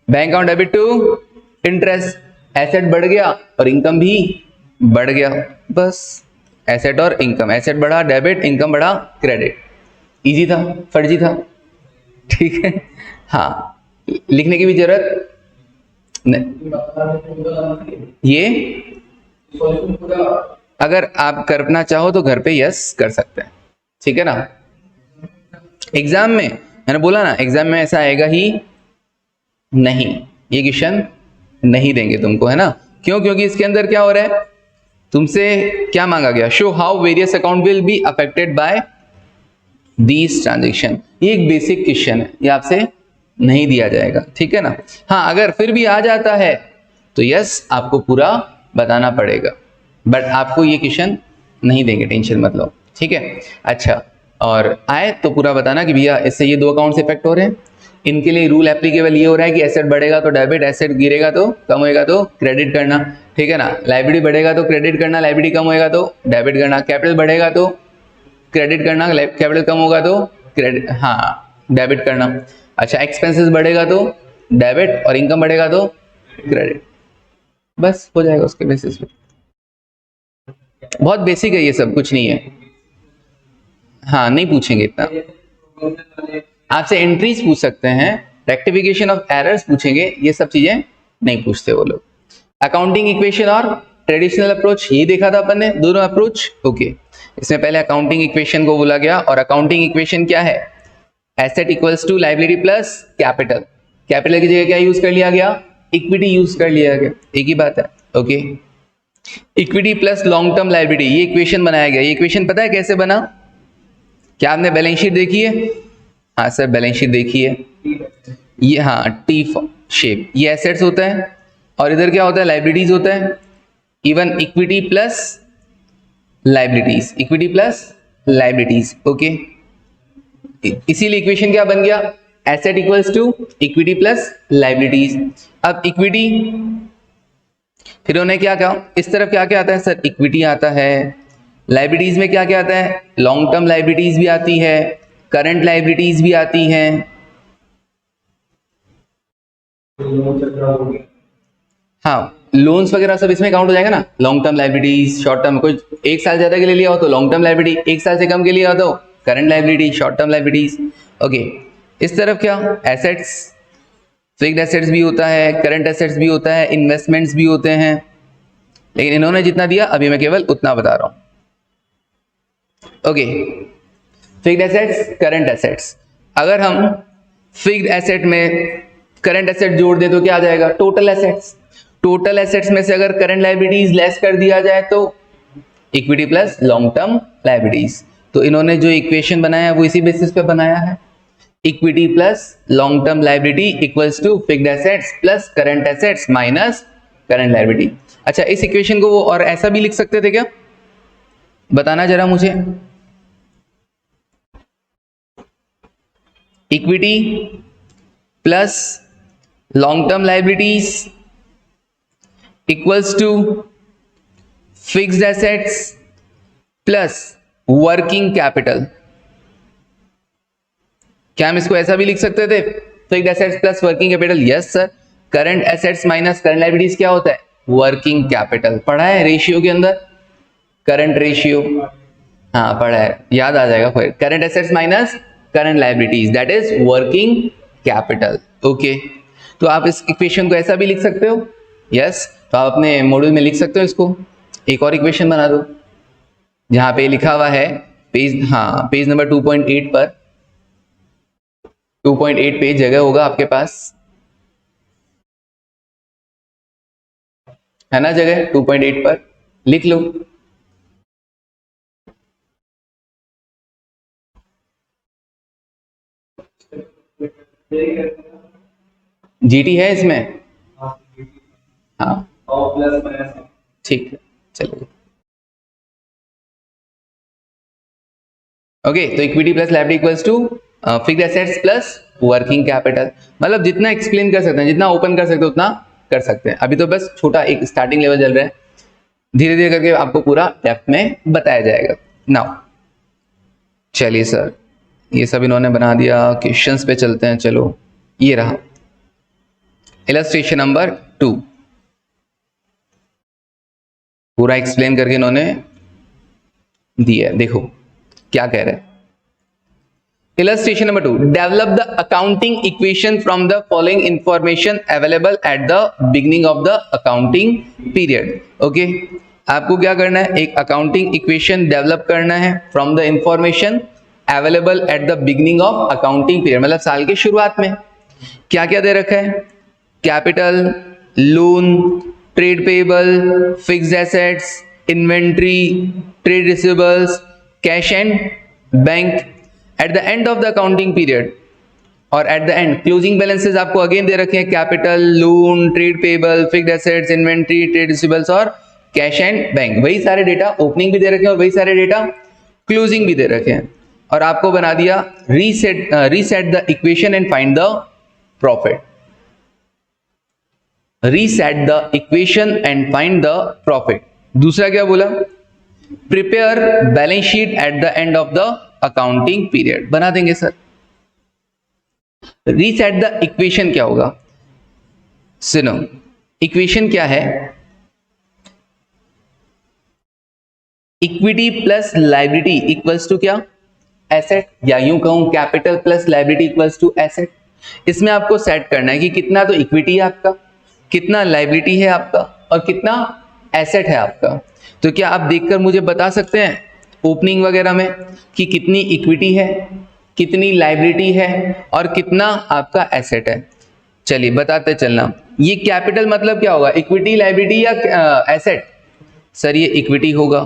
bank account debit to interest, asset बढ़ गया और इनकम भी बढ़ गया, बस एसेट और इनकम, एसेट बढ़ा डेबिट, इनकम बढ़ा क्रेडिट। इजी था, फर्जी था, ठीक है। हाँ, लिखने की भी जरूरत नहीं। ये अगर आप करना चाहो तो घर पे यस कर सकते हैं, ठीक है ना। एग्जाम में मैंने बोला ना, एग्जाम में ऐसा आएगा ही नहीं, ये क्वेश्चन नहीं देंगे तुमको, है ना। क्यों, क्योंकि इसके अंदर क्या हो रहा है, तुमसे क्या मांगा गया, show how various account will be affected by these transaction. ये एक बेसिक क्वेश्चन है, ये आपसे नहीं दिया जाएगा, ठीक है ना। हाँ, अगर फिर भी आ जाता है तो यस आपको पूरा बताना पड़ेगा, बट आपको ये क्वेश्चन नहीं देंगे, टेंशन मत लो, ठीक है। अच्छा, और आए तो पूरा बताना कि भैया इससे ये 2 अकाउंट्स इफेक्ट हो रहे हैं, इनके लिए रूल एप्लीकेबल ये हो रहा है कि एसेट बढ़ेगा तो डेबिट, एसेट गिरेगा तो कम होएगा तो क्रेडिट करना, ठीक है ना। लाइबिलिटी बढ़ेगा तो क्रेडिट करना, लाइबिलिटी कम होएगा तो डेबिट करना, कैपिटल बढ़ेगा तो क्रेडिट करना, कैपिटल कम होगा तो क्रेडिट, हाँ डेबिट करना। अच्छा, एक्सपेंसेस बढ़ेगा तो डेबिट और इनकम बढ़ेगा तो क्रेडिट, बस हो जाएगा उसके बेसिस पे। बहुत बेसिक है ये सब, कुछ नहीं है। हाँ, नहीं पूछेंगे इतना, आपसे एंट्रीज पूछ सकते हैं, रेक्टिफिकेशन ऑफ एरर्स पूछेंगे, ये सब चीजें नहीं पूछते वो लोग। अकाउंटिंग इक्वेशन और ट्रेडिशनल अप्रोच, ये देखा था अपन ने, दोनों अप्रोच, ओके। इसमें पहले अकाउंटिंग इक्वेशन को बोला गया, और अकाउंटिंग इक्वेशन क्या है, asset equals to liability plus capital, capital की जगह क्या यूज कर लिया गया, इक्विटी यूज कर लिया गया, एक ही बात है, okay. Equity plus long term liability, ये इक्वेशन बनाया गया। ये इक्वेशन पता है कैसे बना, क्या आपने बैलेंस शीट देखी है, हाँ सर बैलेंस शीट देखी है, ये हाँ टी शेप, ये एसेट्स होता है और इधर क्या होता है, लाइबिलिटीज होता है। Even equity plus liabilities, equity plus liabilities, okay. इसीलिए इक्वेशन क्या बन गया, asset equals to equity plus liabilities. अब इक्विटी, फिर उन्हें क्या कहा, इस तरफ क्या क्या आता है सर, इक्विटी आता है, लाइबिलिटीज में क्या क्या आता है, लॉन्ग टर्म लाइबिलिटीज भी आती है, करंट लाइबिलिटीज भी आती हैं, हाँ लोन्स वगैरह सब इसमें काउंट हो जाएगा ना, long term liabilities, short term, कोई 1 साल ज्यादा के लिए लिया हो तो लॉन्ग टर्म लाइबिलिटी, 1 साल से कम के लिए हो तो current liability, short term liabilities, okay. इस तरफ क्या, एसेट्स, फिक्स्ड एसेट्स भी होता है, करंट एसेट्स भी होता है, इन्वेस्टमेंट्स भी होते हैं, लेकिन इन्होंने जितना दिया अभी मैं केवल उतना बता रहा हूं, okay. Fixed assets, current assets, अगर हम फिक्स्ड एसेट में करंट एसेट जोड़ दे तो क्या आ जाएगा, टोटल एसेट्स। टोटल एसेट्स में से अगर करंट लाइबिलिटीज लेस कर दिया जाए तो equity plus long term liabilities. तो इन्होंने जो इक्वेशन बनाया है वो इसी बेसिस पे बनाया है, equity plus long term liability equals to fixed assets plus current assets minus current liability. अच्छा, इस इक्वेशन को वो और ऐसा भी लिख सकते थे क्या, बताना जरा मुझे। Equity plus long term liabilities equals to fixed assets plus working capital. क्या हम इसको ऐसा भी लिख सकते थे, fixed assets plus working capital? Yes sir. Current assets minus current liabilities क्या होता है? Working capital. पढ़ा है रेशियो के अंदर, करंट रेशियो, हाँ पढ़ा है, याद आ जाएगा फिर। Current assets minus current liabilities that is working capital. Okay, तो आप इस इक्वेशन को ऐसा भी लिख सकते हो। यस, तो आप अपने मॉड्यूल में लिख सकते हो इसको। एक और इक्वेशन बना दो जहां पे लिखा हुआ है पेज, हाँ पेज नंबर 2.8 पर, 2.8 पेज जगह होगा आपके पास, है ना जगह? 2.8 पर लिख लो। जीटी है इसमें? हाँ ठीक है, चलिए। ओके, तो equity plus liability equals to fixed assets plus working capital. मतलब जितना एक्सप्लेन कर सकते हैं, जितना ओपन कर सकते हैं उतना कर सकते हैं। अभी तो बस छोटा एक स्टार्टिंग लेवल चल रहा है, धीरे धीरे करके आपको पूरा डेप्थ में बताया जाएगा। नाउ चलिए सर, ये सब इन्होंने बना दिया, क्वेश्चंस पे चलते हैं। चलो, ये रहा इलस्ट्रेशन नंबर 2, पूरा एक्सप्लेन करके इन्होंने दिया है। देखो क्या कह रहे हैं। Illustration number 2. Develop the accounting equation from the following information available at the beginning of the accounting period. Okay, आपको क्या करना है? एक अकाउंटिंग इक्वेशन डेवलप करना है from the information available at the beginning of accounting period, मतलब साल के शुरुआत में। क्या क्या दे रखा है? Capital, loan, trade payable, fixed assets, inventory, trade receivables, cash and bank. At the end of the accounting period और at the end closing balances आपको अगेन दे रखे हैं, capital, loan, trade payable, fixed assets, inventory, trade receivables और कैश एंड बैंक। वही सारे डेटा ओपनिंग भी दे रखे हैं और वही सारे डेटा क्लोजिंग भी दे रखे हैं। और आपको बना दिया reset the equation and find the profit. Reset the equation and find the profit. दूसरा क्या बोला? Prepare balance sheet at the end of the accounting period. बना देंगे सर। रीसेट द इक्वेशन क्या होगा? सुनो, इक्वेशन क्या है? Equity plus liability equals to क्या? एसेट, या यूं कहूं capital plus liability equals to asset. इसमें आपको सेट करना है कि कितना तो इक्विटी है आपका, कितना लायबिलिटी है आपका और कितना एसेट है आपका। तो क्या आप देखकर मुझे बता सकते हैं ओपनिंग वगैरह में कि कितनी इक्विटी है, कितनी लायबिलिटी है और कितना आपका एसेट है? चलिए बताते चलना। ये कैपिटल मतलब क्या होगा? इक्विटी, लायबिलिटी या एसेट? सर ये इक्विटी होगा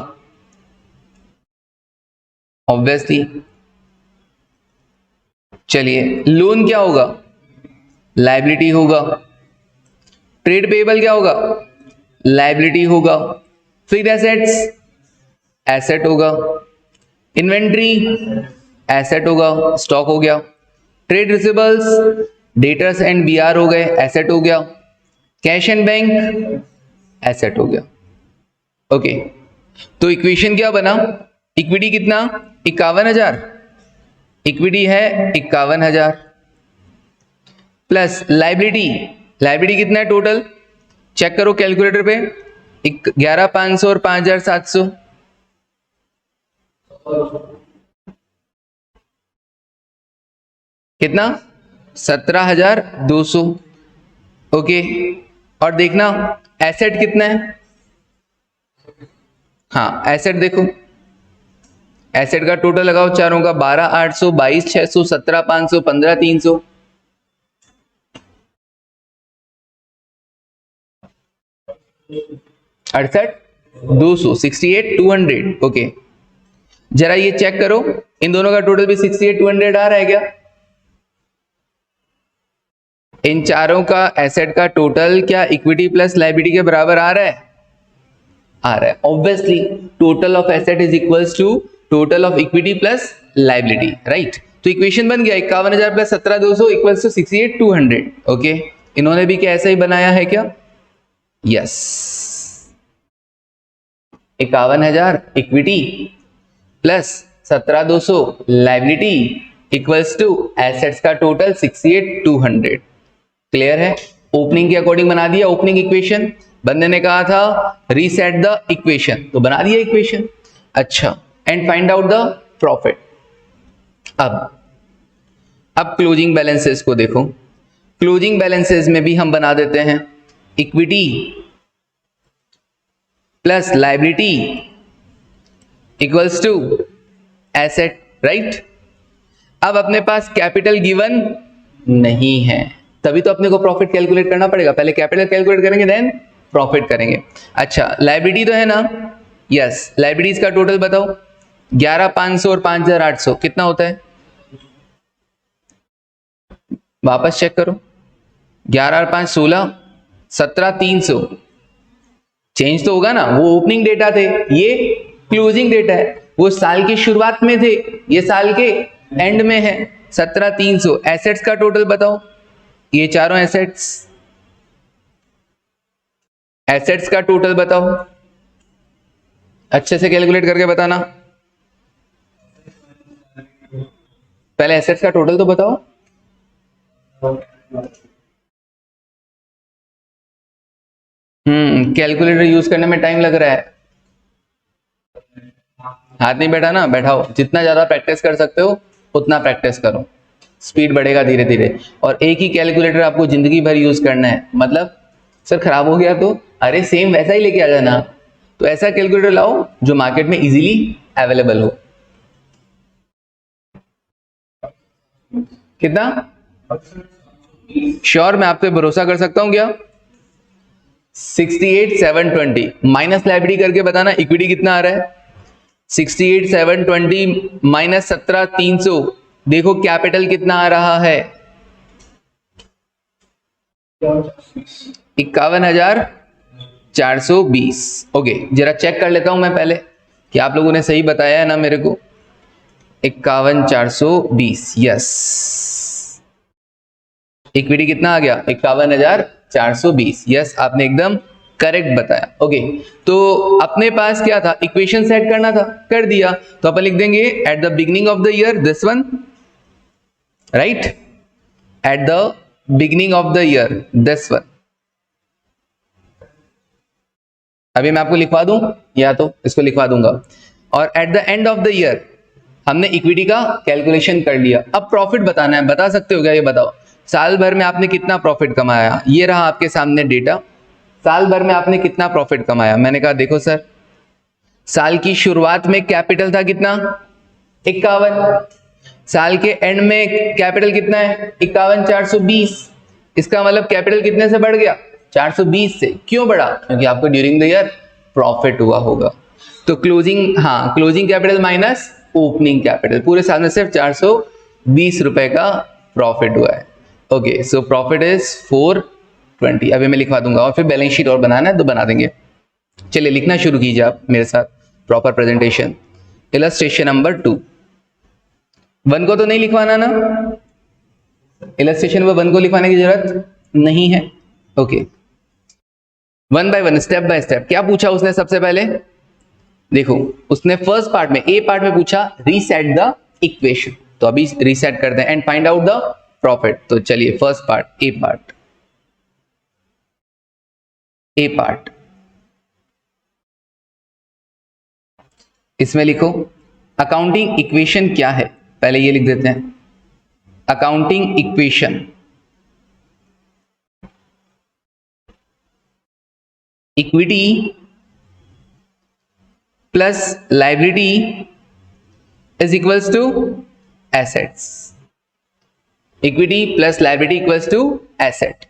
ऑब्वियसली। चलिए, लोन क्या होगा? लायबिलिटी होगा। ट्रेड पेबल क्या होगा? लायबिलिटी होगा। फिक्स्ड एसेट्स एसेट होगा। इन्वेंट्री एसेट होगा, स्टॉक हो गया। Trade receivables debtors and BR हो गए, एसेट हो गया। कैश एंड बैंक एसेट हो गया। ओके, तो इक्वेशन क्या बना? इक्विटी कितना? 51,000। इक्विटी है 51,000 प्लस लायबिलिटी, लायबिलिटी कितना है टोटल? चेक करो कैलकुलेटर पे, 11,500 और 5,700। कितना? 17,200। ओके, और देखना एसेट कितना है? हाँ एसेट देखो, एसेट का टोटल लगाओ चारों का, 12,800, 22,600, 17,500, 15,300। अड़सठ 200, 68,200। ओके, जरा ये चेक करो इन दोनों का टोटल भी 68,200 आ रहा है क्या? इन चारों का एसेट का टोटल क्या इक्विटी प्लस लायबिलिटी के बराबर आ रहा है? आ रहा है obviously. Total of asset is equals to total of equity plus liability, right? तो इक्वेशन बन गया 51,000 प्लस 17,200 इक्वल्स टू 68,200। ओके, इन्होंने भी क्या ऐसा ही बनाया है क्या? Yes. 51,000 equity plus 17,200 liability equals to assets का टोटल 68,200। क्लियर है? ओपनिंग के अकॉर्डिंग बना दिया ओपनिंग इक्वेशन। बंदे ने कहा था रीसेट द इक्वेशन, तो बना दिया इक्वेशन। अच्छा, and find out the profit. अब क्लोजिंग बैलेंसेस को देखो। क्लोजिंग बैलेंसेस में भी हम बना देते हैं equity plus liability equals to asset, right? अब अपने पास कैपिटल गिवन नहीं है, तभी तो अपने को प्रॉफिट कैलकुलेट करना पड़ेगा। पहले कैपिटल कैलकुलेट करेंगे देन प्रॉफिट करेंगे। अच्छा, लाइबिलिटी तो है ना? यस, लाइबिलिटीज का टोटल बताओ। 11,500 और 5,800 कितना होता है? वापस चेक करो। 11 और 5 16, 17,300 चेंज तो होगा ना, वो ओपनिंग डेटा थे, ये क्लोजिंग डेटा है। वो साल की शुरुआत में थे, ये साल के एंड में है। 17,300। एसेट्स का टोटल बताओ। ये चारों एसेट्स, एसेट्स का टोटल बताओ, अच्छे से कैलकुलेट करके बताना। पहले एसेट्स का टोटल तो बताओ। कैलकुलेटर यूज करने में टाइम लग रहा है। हाथ नहीं बैठा ना, बैठाओ। जितना ज्यादा प्रैक्टिस कर सकते हो उतना प्रैक्टिस करो, स्पीड बढ़ेगा धीरे धीरे। और एक ही कैलकुलेटर आपको जिंदगी भर यूज करना है। मतलब सर खराब हो गया तो अरे सेम वैसा ही लेके आ जाना। तो ऐसा कैलकुलेटर लाओ जो मार्केट में इजीली अवेलेबल हो। कितना? श्योर, मैं आप पे भरोसा कर सकता हूं क्या? 68,720 माइनस लाइबिलिटी करके बताना इक्विटी कितना आ रहा है। 68,720 माइनस 17,300, देखो कैपिटल कितना आ रहा है? 51,420। ओके, जरा चेक कर लेता हूं मैं पहले कि आप लोगों ने सही बताया है ना मेरे को। 51,420, यस। इक्विटी कितना आ गया? 51,420, यस, आपने एकदम करेक्ट बताया। ओके, तो अपने पास क्या था? इक्वेशन सेट करना था, कर दिया। तो अपन लिख देंगे eight the beginning of the year this one, right? Eight the beginning of the year this one. अभी मैं आपको लिखवा दूं या तो इसको लिखवा दूंगा। और at the end of the year हमने इक्विटी का कैलकुलेशन कर लिया। अब प्रॉफिट बताना है। बता सकते हो क्या? ये बताओ, साल भर में आपने कितना प्रॉफिट कमाया? ये रहा आपके सामने डेटा। साल भर में आपने कितना प्रॉफिट कमाया? मैंने कहा देखो सर, साल की शुरुआत में कैपिटल था कितना? 51। साल के एंड में कैपिटल कितना है? 51,420। इसका मतलब कैपिटल कितने से बढ़ गया? 420 से। क्यों बढ़ा? क्योंकि आपको ड्यूरिंग द ईयर प्रॉफिट हुआ होगा। तो क्लोजिंग, हाँ, closing capital minus opening capital, पूरे साल में सिर्फ 420 रुपए का प्रॉफिट हुआ है। Okay, so profit is 420। अभी मैं लिखवा दूंगा और फिर बैलेंस शीट और बनाना है तो बना देंगे। चलिए लिखना शुरू कीजिए आप मेरे साथ। Proper presentation, illustration number 2। 1 को तो नहीं लिखवाना ना? इलस्ट्रेशन में 1 को लिखवाने की जरूरत नहीं है। Okay, 1 by 1, step by step. क्या पूछा उसने सबसे पहले? देखो, उसने फर्स्ट पार्ट में, ए पार्ट में पूछा रीसेट द इक्वेशन, तो अभी रीसेट करते हैं and find out the profit. तो चलिए फर्स्ट पार्ट, ए पार्ट, ए पार्ट इसमें लिखो अकाउंटिंग इक्वेशन क्या है। पहले ये लिख देते हैं, accounting equation, equity plus liability is equals to assets. Equity plus liability equals to asset.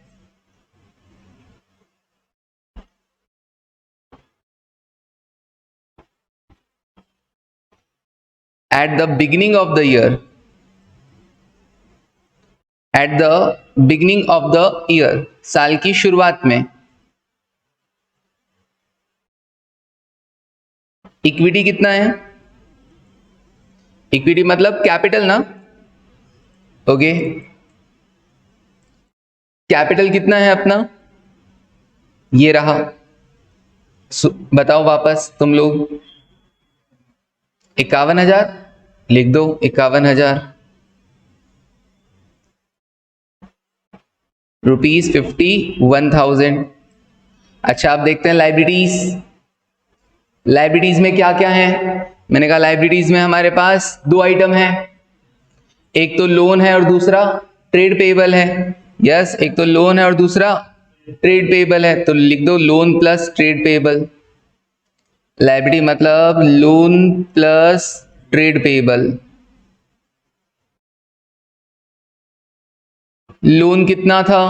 At the beginning of the year, at the beginning of the year, साल की शुरुआत में इक्विटी कितना है? इक्विटी मतलब कैपिटल ना? ओके, कैपिटल कितना है अपना? ये रहा। बताओ वापस तुम लोग। 51,000 लिख दो, 51,000 रुपीज 51,000। अच्छा आप देखते हैं लाइब्रेरीज। लाइब्रेरीज में क्या क्या है? मैंने कहा लाइब्रेरीज में हमारे पास दो आइटम है, एक तो लोन है और दूसरा ट्रेड पेबल है। यस, एक तो लोन है और दूसरा ट्रेड पेबल है, तो लिख दो loan plus trade payable. Liability मतलब loan plus trade payable. Loan कितना था?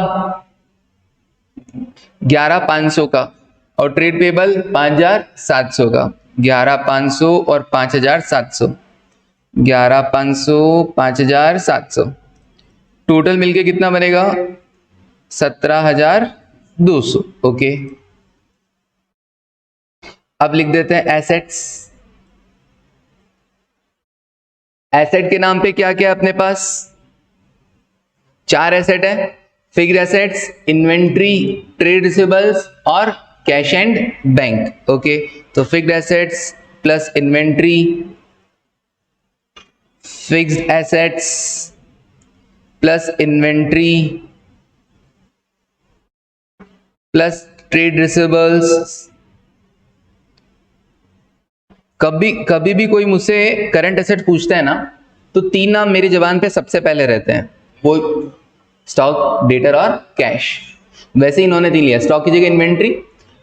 11,500 का, और ट्रेड पेबल 5,700 का। 11,500 और 5,700, 11,500 5,700, टोटल मिलके कितना बनेगा? 17,200। ओके, अब लिख देते हैं एसेट्स। एसेट के नाम पे क्या क्या है अपने पास? चार एसेट है, fixed assets, inventory, trade receivables और कैश एंड बैंक। ओके, तो fixed assets plus inventory, fixed assets plus inventory plus trade receivables. कभी कभी भी कोई मुझसे करंट एसेट पूछता है ना, तो तीन नाम मेरी जबान पे सबसे पहले रहते हैं, वो स्टॉक, डेटर और कैश। वैसे ही इन्होंने तीन लिया, स्टॉक की जगह इन्वेंट्री,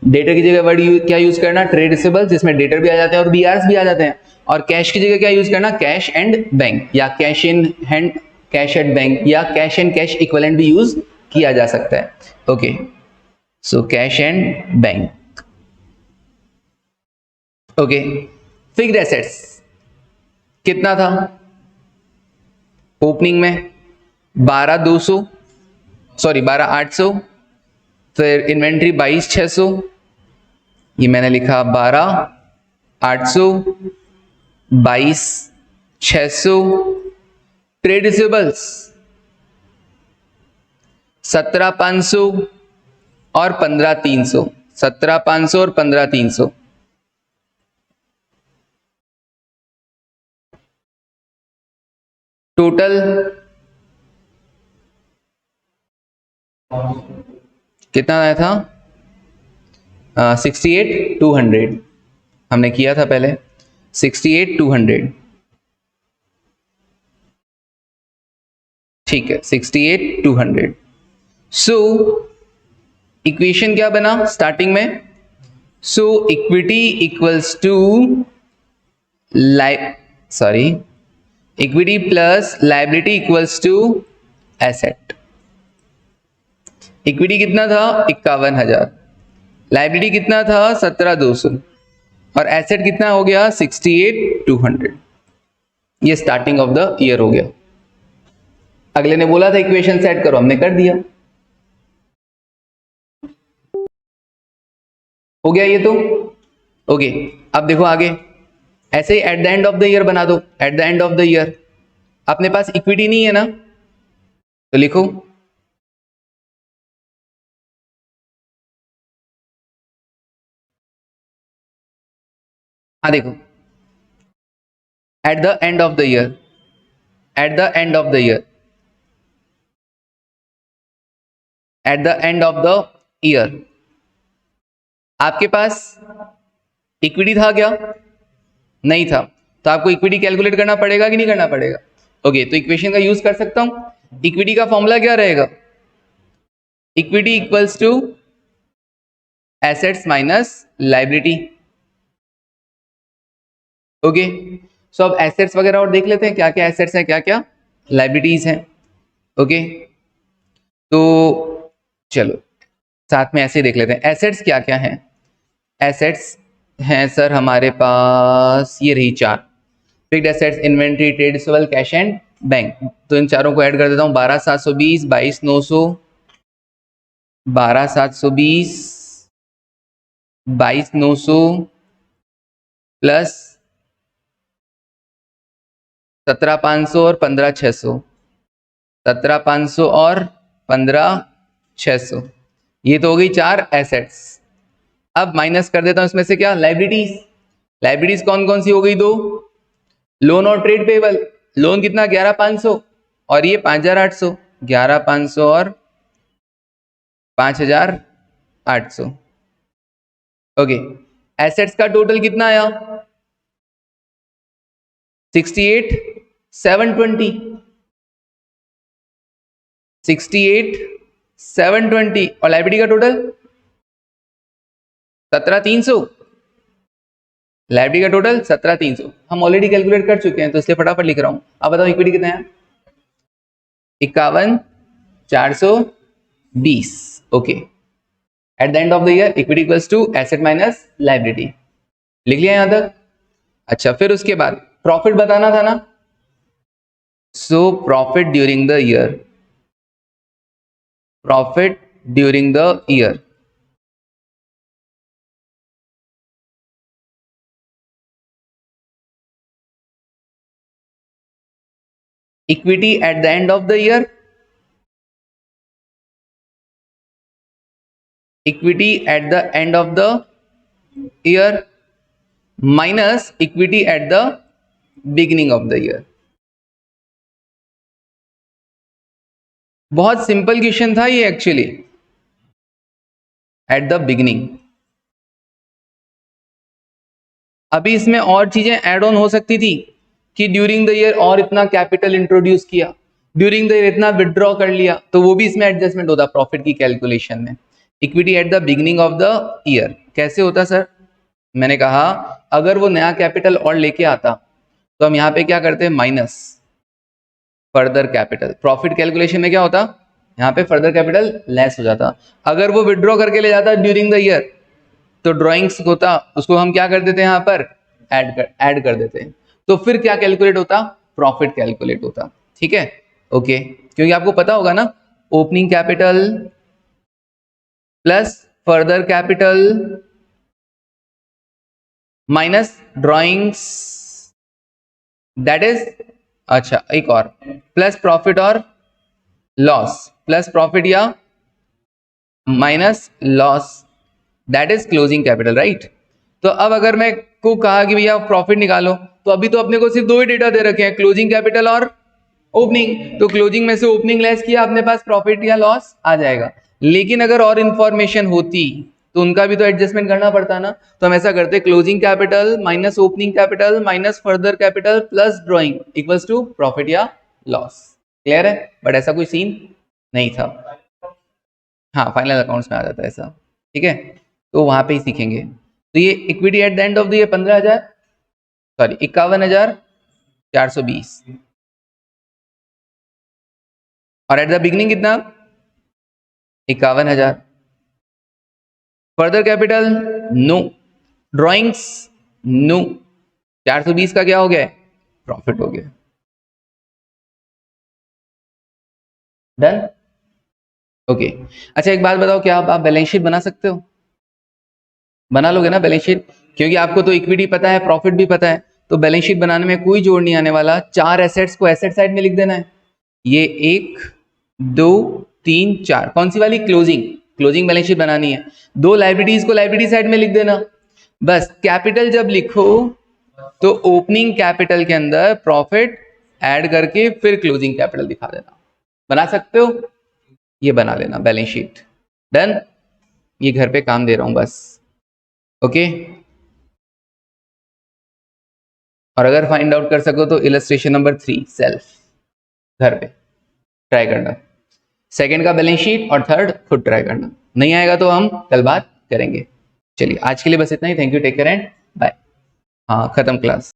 डेटर की जगह वर्ड क्या यूज करना? ट्रेड रिसीवेबल्स, जिसमें डेटर भी आ जाते हैं और बीआरएस भी आ जाते हैं। और कैश की जगह क्या यूज करना? कैश एंड बैंक, या cash in hand, cash at bank, या कैश एंड कैश इक्विवेलेंट भी यूज किया जा सकता है। Okay, so cash and bank. Okay, fixed assets कितना था ओपनिंग में? 12,200, सॉरी 12,800। फिर इन्वेंट्री 22,600, ये मैंने लिखा 12,800, 22,600। ट्रेड रिसीवेबल्स 17,500 और 15,300, 17,500 और 15,300। टोटल कितना आया था? 68,200 हमने किया था पहले, 68,200। ठीक है, 68,200। सो इक्वेशन क्या बना स्टार्टिंग में? So equity equals to equity plus liability equals to asset. Equity कितना था? 51,000। लाइबिलिटी कितना था? 17,200। और एसेट कितना हो गया? 68,200। ये स्टार्टिंग ऑफ द ईयर हो गया। अगले ने बोला था इक्वेशन सेट करो, हमने कर दिया, हो गया ये तो। ओके, अब देखो आगे, ऐसे ही at the end of the year बना दो। At the end of the year अपने पास इक्विटी नहीं है ना, तो लिखो हाँ देखो, eight the end of the year, eight the end of the year, eight the end of the year आपके पास इक्विटी था क्या? नहीं था, तो आपको इक्विटी कैलकुलेट करना पड़ेगा कि नहीं करना पड़ेगा? ओके, तो इक्वेशन का यूज कर सकता हूं। इक्विटी का फॉर्मूला क्या रहेगा? Equity equals to assets minus liability. Okay, so अब एसेट्स वगैरह और देख लेते हैं, क्या क्या एसेट्स हैं, क्या क्या लाइबिलिटीज हैं। ओके, तो चलो साथ में ऐसे ही देख लेते हैं एसेट्स क्या क्या हैं। एसेट्स हैं सर हमारे पास, ये रही चार, fixed assets, inventory, trade receivable, cash and bank. तो इन चारों को ऐड कर देता हूं, 12,720, 22,900, 12,720, 22,900 प्लस 17,500 और 15,600, 17,500 और 15,600। ये तो हो गई चार एसेट्स। अब माइनस कर देता हूं इसमें से क्या, लाइबिलिटीज। लाइबिलिटीज कौन कौन सी हो गई, 2, लोन और ट्रेड पेबल। लोन कितना 11,500 और ये 5,800, 11,500 और 5,800। ओके, एसेट्स का टोटल कितना आया 68,720, 68,720 और लाइबिलिटी का टोटल 17,300। लाइबिलिटी का टोटल 17,300 हम ऑलरेडी कैलकुलेट कर चुके हैं तो इसलिए फटाफट लिख रहा हूं। अब बताओ इक्विटी कितना है, 51,420। Okay, at the end of the year equity equals to asset minus liability. लिख लिया यहां तक। अच्छा, फिर उसके बाद प्रॉफिट बताना था ना, so profit during the year, profit during the year. Equity at the end of the year, equity at the end of the year minus equity at the beginning of the year. बहुत सिंपल क्वेश्चन था ये एक्चुअली, एट द बिगिनिंग। अभी इसमें और चीजें ऐड ऑन हो सकती थी कि ड्यूरिंग द ईयर और इतना कैपिटल इंट्रोड्यूस किया, ड्यूरिंग द ईयर इतना विड्रॉ कर लिया, तो वो भी इसमें एडजस्टमेंट होता प्रॉफिट की कैलकुलेशन में। Equity at the beginning of the year कैसे होता सर, मैंने कहा अगर वो नया कैपिटल और लेके आता तो हम यहाँ पे क्या करते हैं, minus further capital. Profit calculation में क्या होता, यहाँ पे फर्दर कैपिटल लेस हो जाता। अगर वो विड्रॉ करके ले जाता ड्यूरिंग द ईयर तो ड्रॉइंग्स होता, उसको हम क्या कर देते हैं यहाँ पर ऐड कर देते हैं, तो फिर क्या कैलकुलेट होता, प्रॉफिट कैलकुलेट होता। ठीक है, ओके, क्योंकि आपको पता होगा ना, opening capital plus further capital minus drawings, that is, अच्छा एक और, प्लस प्रॉफिट और लॉस, प्लस प्रॉफिट या minus loss, that is closing capital, right. तो अब अगर मैं को कहा कि भैया प्रॉफिट निकालो, तो अभी तो अपने को सिर्फ 2 ही डेटा दे रखे हैं, क्लोजिंग कैपिटल और ओपनिंग। तो क्लोजिंग में से ओपनिंग लेस किया, अपने पास प्रॉफिट या लॉस आ जाएगा। लेकिन अगर और इंफॉर्मेशन होती तो उनका भी तो एडजस्टमेंट करना पड़ता ना, तो हम ऐसा करते, closing capital minus opening capital minus further capital plus drawing equals to profit या लॉस। क्लियर है, बट ऐसा कोई सीन नहीं था। हाँ, फाइनल अकाउंट्स में आ जाता है ऐसा, ठीक है, तो वहां पे ही सीखेंगे। तो ये equity at the end of the year 15,000, sorry 51,420 और एट द बिगिनिंग कितना 51,000। Further capital no, drawings no, 420 का क्या हो गया, प्रॉफिट हो गया। Done, okay. अच्छा एक बात बताओ, क्या आप बैलेंस शीट बना सकते हो, बना लोगे ना बैलेंस शीट, क्योंकि आपको तो इक्विटी पता है, प्रॉफिट भी पता है, तो बैलेंस शीट बनाने में कोई जोड़ नहीं आने वाला। 4 एसेट्स को एसेट साइड में लिख देना है, ये 1 2 3 4, कौन सी वाली, क्लोजिंग, क्लोजिंग बैलेंस शीट बनानी है। 2 लाइबिलिटीज को लाइबिलिटी साइड में लिख देना। बस कैपिटल जब लिखो तो ओपनिंग कैपिटल के अंदर प्रॉफिट ऐड करके फिर क्लोजिंग कैपिटल दिखा देना। बना सकते हो, ये बना लेना बैलेंस शीट। डन, ये घर पे काम दे रहा हूं बस, ओके। और अगर फाइंड आउट कर सको तो इलस्ट्रेशन नंबर 3 सेल्फ घर पे ट्राई करना, सेकंड का बैलेंस शीट और थर्ड खुद ट्राई करना। नहीं आएगा तो हम कल बात करेंगे। चलिए आज के लिए बस इतना ही, thank you, take care and bye. हाँ खत्म क्लास।